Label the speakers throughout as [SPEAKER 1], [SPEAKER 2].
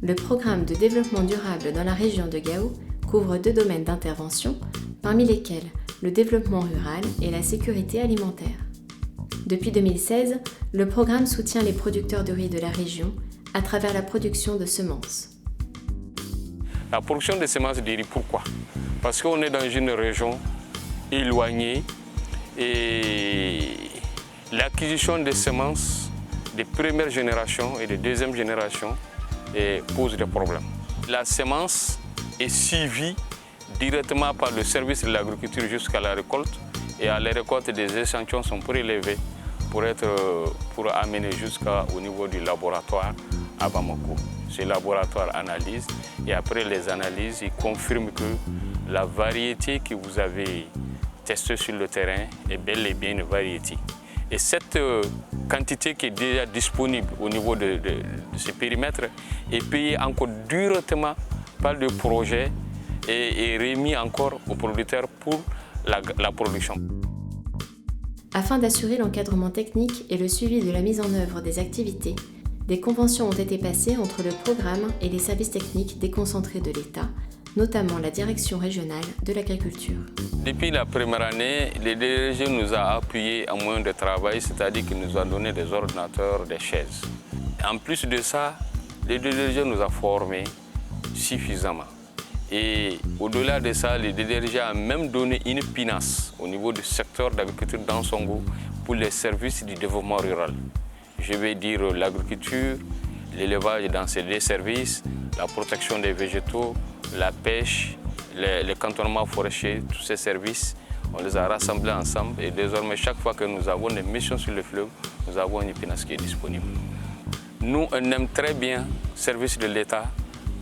[SPEAKER 1] Le programme de développement durable dans la région de Gao couvre 2 domaines d'intervention, parmi lesquels le développement rural et la sécurité alimentaire. Depuis 2016, le programme soutient les producteurs de riz de la région à travers la production de semences.
[SPEAKER 2] La production de semences de riz, pourquoi? Parce qu'on est dans une région éloignée et l'acquisition des semences de première génération et de deuxième génération pose des problèmes. La semence est suivie directement par le service de l'agriculture jusqu'à la récolte et à la récolte des échantillons sont prélevés pour amener jusqu'au niveau du laboratoire à Bamako. Ce laboratoire analyse et après les analyses, il confirme que la variété que vous avez testée sur le terrain est bel et bien une variété. Et cette quantité qui est déjà disponible au niveau de ce périmètre est payée encore directement par le projet et remis encore aux producteurs pour la production.
[SPEAKER 1] Afin d'assurer l'encadrement technique et le suivi de la mise en œuvre des activités, des conventions ont été passées entre le programme et les services techniques déconcentrés de l'État, notamment la Direction régionale de l'agriculture.
[SPEAKER 2] Depuis la première année, le DRG nous a appuyés en moyen de travail, c'est-à-dire qu'il nous a donné des ordinateurs, des chaises. En plus de ça, le DRG nous a formés suffisamment. Et au-delà de ça, le DDRG a même donné une pinasse au niveau du secteur d'agriculture d'Ansongo pour les services du développement rural. Je vais dire l'agriculture, l'élevage dans ces 2 services, la protection des végétaux, la pêche, les cantonnements forestiers, tous ces services, on les a rassemblés ensemble et désormais chaque fois que nous avons des missions sur le fleuve, nous avons une pinasse qui est disponible. Nous, on aime très bien le service de l'État,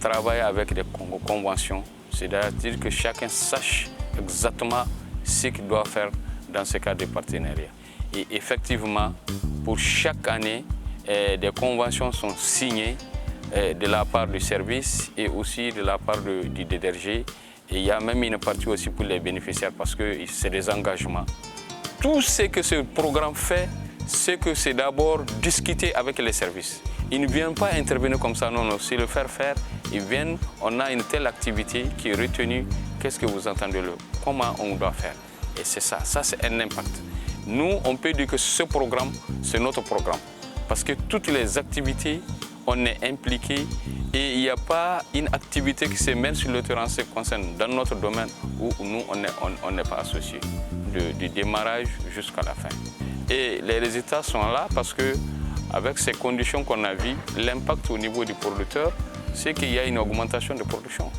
[SPEAKER 2] travailler avec des conventions, c'est-à-dire que chacun sache exactement ce qu'il doit faire dans ce cas de partenariat. Et effectivement, pour chaque année, des conventions sont signées de la part du service et aussi de la part du DDRG. Et il y a même une partie aussi pour les bénéficiaires parce que c'est des engagements. Tout ce que ce programme fait, c'est que c'est d'abord discuter avec les services. Ils ne viennent pas intervenir comme ça, non, non, c'est le faire. Ils viennent, on a une telle activité qui est retenue, qu'est-ce que vous entendez là? Comment on doit faire? Et c'est ça c'est un impact. Nous, on peut dire que ce programme, c'est notre programme. Parce que toutes les activités, on est impliqué et il n'y a pas une activité qui se mène sur le terrain, se concerne dans notre domaine où nous, on n'est pas associés, du démarrage jusqu'à la fin. Et les résultats sont là parce que avec ces conditions qu'on a vues, l'impact au niveau du producteur, c'est qu'il y a une augmentation de production.